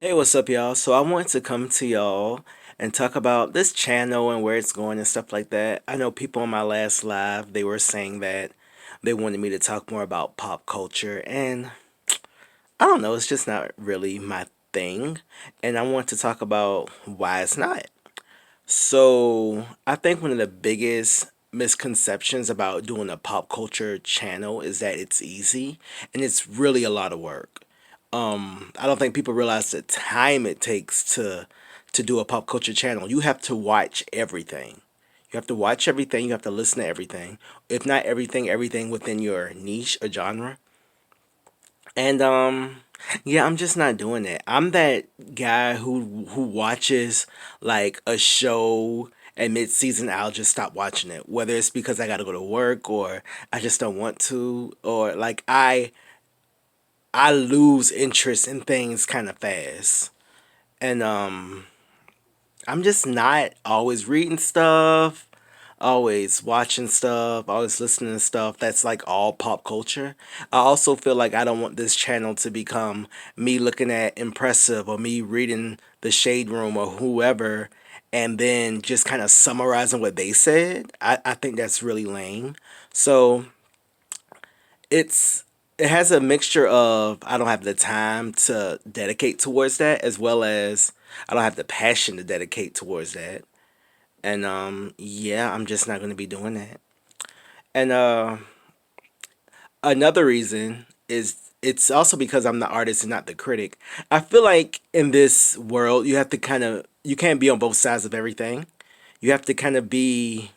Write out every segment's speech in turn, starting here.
Hey, what's up, y'all? So I wanted to come to y'all and talk about this channel and where it's going and stuff like that. I know people on my last live, they were saying that they wanted me to talk more about pop culture, and I don't know, it's just not really my thing. And I want to talk about why it's not. So I think one of the biggest misconceptions about doing a pop culture channel is that it's easy, and it's really a lot of work. I don't think people realize the time it takes to do a pop culture channel. You have to watch everything. You have to watch everything. You have to listen to everything. If not everything, everything within your niche or genre. And yeah, I'm just not doing it. I'm that guy who watches like a show at mid-season. I'll just stop watching it, whether it's because I got to go to work or I just don't want to, or like I lose interest in things kind of fast. And I'm just not always reading stuff, always watching stuff, always listening to stuff that's like all pop culture. I also feel like I don't want this channel to become me looking at Impressive or me reading The Shade Room or whoever and then just kind of summarizing what they said. I think that's really lame. So it's it has a mixture of I don't have the time to dedicate towards that as well as I don't have the passion to dedicate towards that. And yeah, I'm just not going to be doing that. And another reason is it's also because I'm the artist and not the critic. I feel like in this world you have to kind of you can't be on both sides of everything. You have to kind of be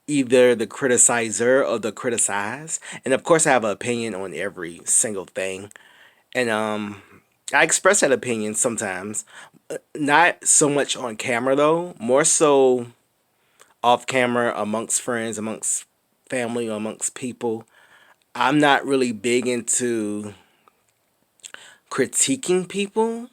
either the criticizer or the criticized. And of course I have an opinion on every single thing. And I express that opinion sometimes. Not so much on camera though, more so off camera amongst friends, amongst family, amongst people. I'm not really big into critiquing people,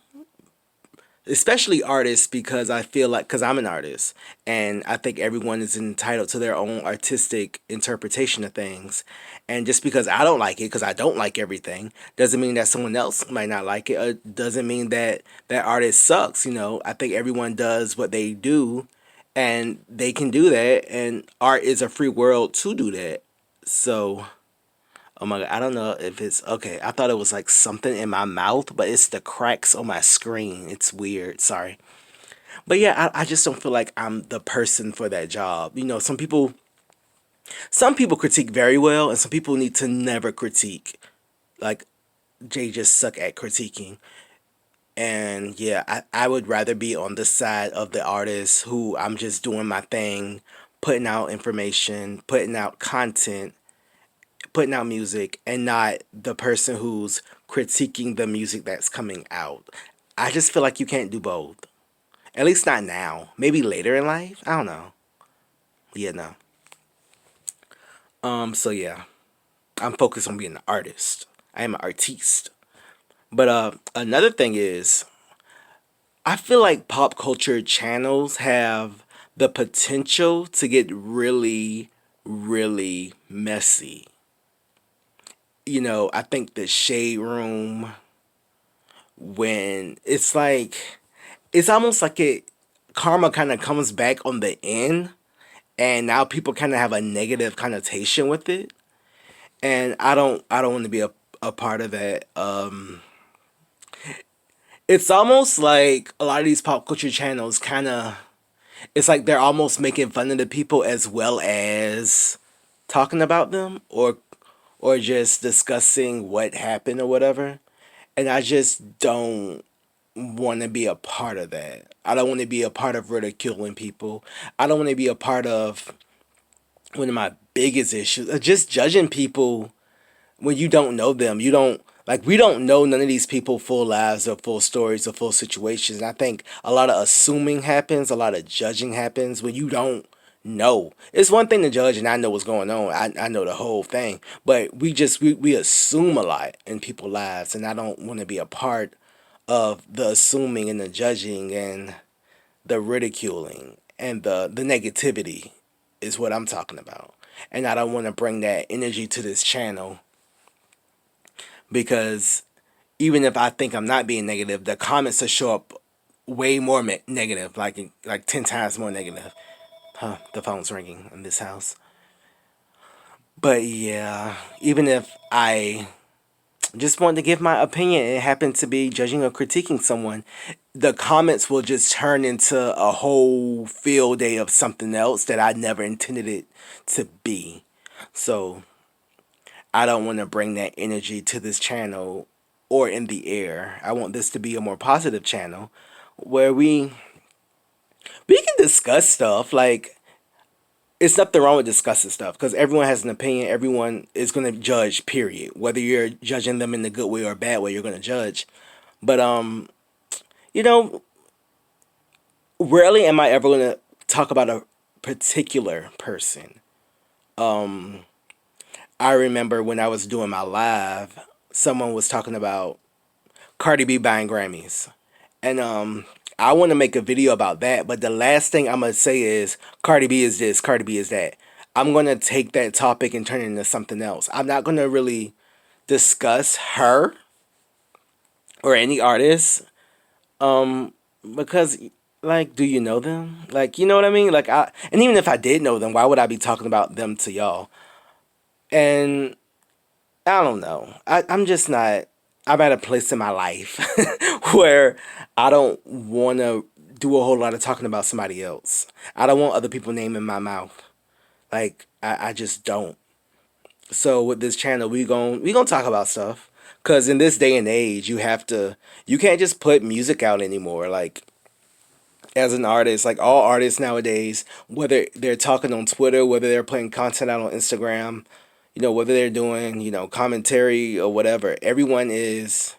especially artists, because I feel like because I'm an artist and I think everyone is entitled to their own artistic interpretation of things. And just because I don't like it, because I don't like everything, doesn't mean that someone else might not like it. Or doesn't mean that that artist sucks. I think everyone does what they do, and they can do that. And art is a free world to do that. So. Oh my god, I don't know if it's okay. I thought it was like something in my mouth, but it's the cracks on my screen. It's weird. Sorry. But yeah, I just don't feel like I'm the person for that job. Some people critique very well and some people need to never critique. Like Jay just suck at critiquing. And yeah, I would rather be on the side of the artist who I'm just doing my thing, putting out information, putting out content, putting out music and not the person who's critiquing the music that's coming out. I just feel like you can't do both. At least not now. Maybe later in life. I don't know. Yeah, no. So yeah, I'm focused on being an artist. I am an artiste. But another thing is, I feel like pop culture channels have the potential to get really, really messy. I think the Shade Room, when it's almost like it karma kind of comes back on the end, and now people kind of have a negative connotation with it, and I don't want to be a part of that. It's almost like a lot of these pop culture channels kind of it's like they're almost making fun of the people as well as talking about them, or just discussing what happened or whatever. And I just don't want to be a part of that. I don't want to be a part of ridiculing people. I don't want to be a part of one of my biggest issues, just judging people when you don't know them. You don't like we don't know none of these people full lives or full stories or full situations. And I think a lot of assuming happens, a lot of judging happens when you don't know. It's one thing to judge and I know what's going on. I know the whole thing. But we assume a lot in people's lives, and I don't want to be a part of the assuming and the judging and the ridiculing and the negativity is what I'm talking about. And I don't want to bring that energy to this channel because even if I think I'm not being negative, the comments will show up way more negative, like 10 times more negative. Huh? The phone's ringing in this house. But yeah, even if I just wanted to give my opinion and it happened to be judging or critiquing someone, the comments will just turn into a whole field day of something else that I never intended it to be. So I don't want to bring that energy to this channel or in the air. I want this to be a more positive channel where we can discuss stuff. Like, it's nothing wrong with discussing stuff because everyone has an opinion. Everyone is going to judge, period. Whether you're judging them in the good way or bad way, you're going to judge. But you know, rarely am I ever going to talk about a particular person. I remember when I was doing my live, someone was talking about Cardi B buying Grammys. And I want to make a video about that, but the last thing I'm going to say is Cardi B is this, Cardi B is that. I'm going to take that topic and turn it into something else. I'm not going to really discuss her or any artist because, like, do you know them? Like, you know what I mean? Like, and even if I did know them, why would I be talking about them to y'all? And I don't know. I'm just not. I'm at a place in my life where I don't want to do a whole lot of talking about somebody else. I don't want other people name in my mouth. Like, I just don't. So with this channel, we gonna talk about stuff. Cause in this day and age, you can't just put music out anymore. Like, as an artist, like all artists nowadays, whether they're talking on Twitter, whether they're putting content out on Instagram, whether they're doing, commentary or whatever, everyone is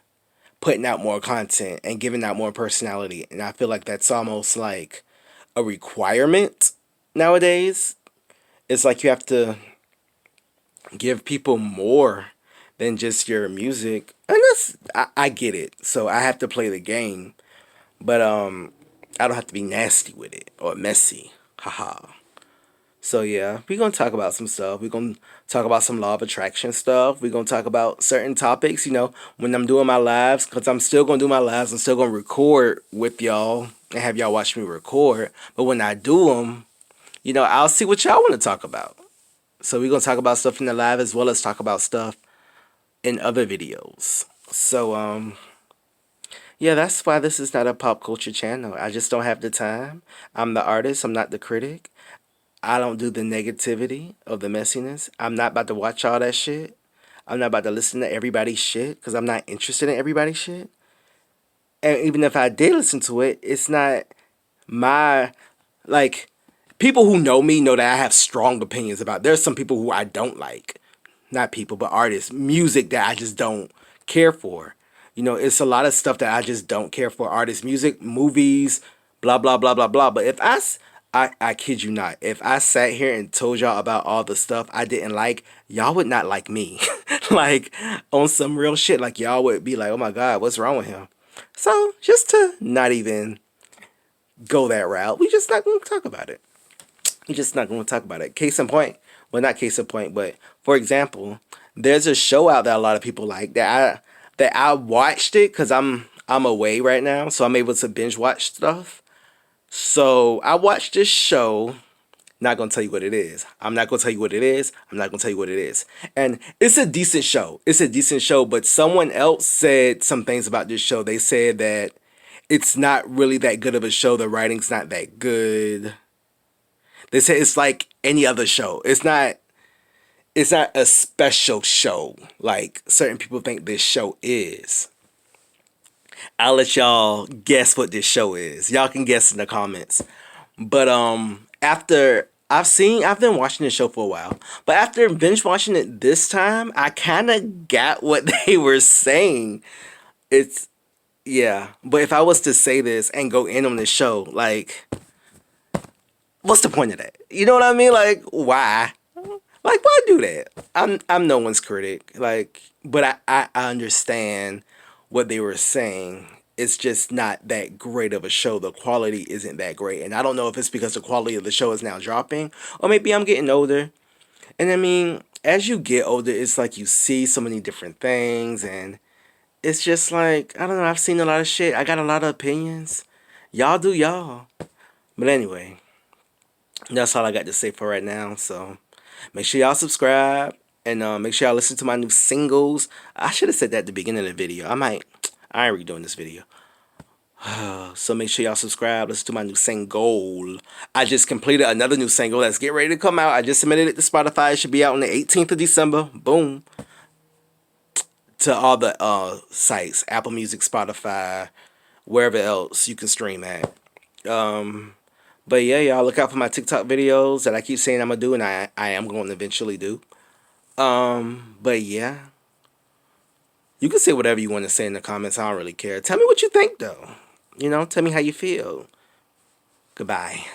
putting out more content and giving out more personality. And I feel like that's almost like a requirement nowadays. It's like you have to give people more than just your music. And I get it. So I have to play the game. But I don't have to be nasty with it or messy. Haha. So yeah, we're gonna talk about some stuff. We're gonna talk about some law of attraction stuff. We're gonna talk about certain topics, when I'm doing my lives, because I'm still gonna do my lives. I'm still gonna record with y'all and have y'all watch me record. But when I do them, I'll see what y'all want to talk about. So we're gonna talk about stuff in the live as well as talk about stuff in other videos. So yeah, that's why this is not a pop culture channel. I just don't have the time. I'm the artist, I'm not the critic. I don't do the negativity of the messiness. I'm not about to watch all that shit. I'm not about to listen to everybody's shit because I'm not interested in everybody's shit. And even if I did listen to it, it's not my, like, people who know me know that I have strong opinions about. There's some people who I don't like. Not people, but artists. Music that I just don't care for. It's a lot of stuff that I just don't care for. Artists, music, movies, blah, blah, blah, blah, blah. But if I kid you not, if I sat here and told y'all about all the stuff I didn't like, y'all would not like me. Like, on some real shit, like, y'all would be like, oh my God, what's wrong with him? So, just to not even go that route, we just not going to talk about it. We just not going to talk about it. Case in point, well, not case in point, but for example, there's a show out that a lot of people like that I watched it because I'm away right now, so I'm able to binge watch stuff. So I watched this show. Not gonna tell you what it is. I'm not gonna tell you what it is. I'm not gonna tell you what it is. And it's a decent show. It's a decent show, but someone else said some things about this show. They said that it's not really that good of a show. The writing's not that good. They say it's like any other show. It's not a special show like certain people think this show is. I'll let y'all guess what this show is. Y'all can guess in the comments. But after I've been watching this show for a while, but after binge watching it this time, I kind of got what they were saying. It's Yeah, but if I was to say this and go in on this show, like, what's the point of that? You know what I mean? Like, why? Like, why do that? I'm no one's critic. Like, but I understand what they were saying. It's just not that great of a show. The quality isn't that great. And I don't know if it's because the quality of the show is now dropping, or maybe I'm getting older. And I mean, as you get older, it's like you see so many different things, and it's just like, I don't know, I've seen a lot of shit. I got a lot of opinions. Y'all do y'all. But anyway, that's all I got to say for right now. So make sure y'all subscribe and make sure y'all listen to my new singles. I should have said that at the beginning of the video. I ain't redoing this video. So make sure y'all subscribe. Listen to my new single. I just completed another new single that's getting ready to come out. I just submitted it to Spotify. It should be out on the 18th of December. Boom. To all the sites, Apple Music, Spotify, wherever else you can stream at. But yeah, y'all look out for my TikTok videos that I keep saying I'm gonna do, and I am going to eventually do. But yeah, you can say whatever you want to say in the comments. I don't really care. Tell me what you think though. You know, tell me how you feel. Goodbye.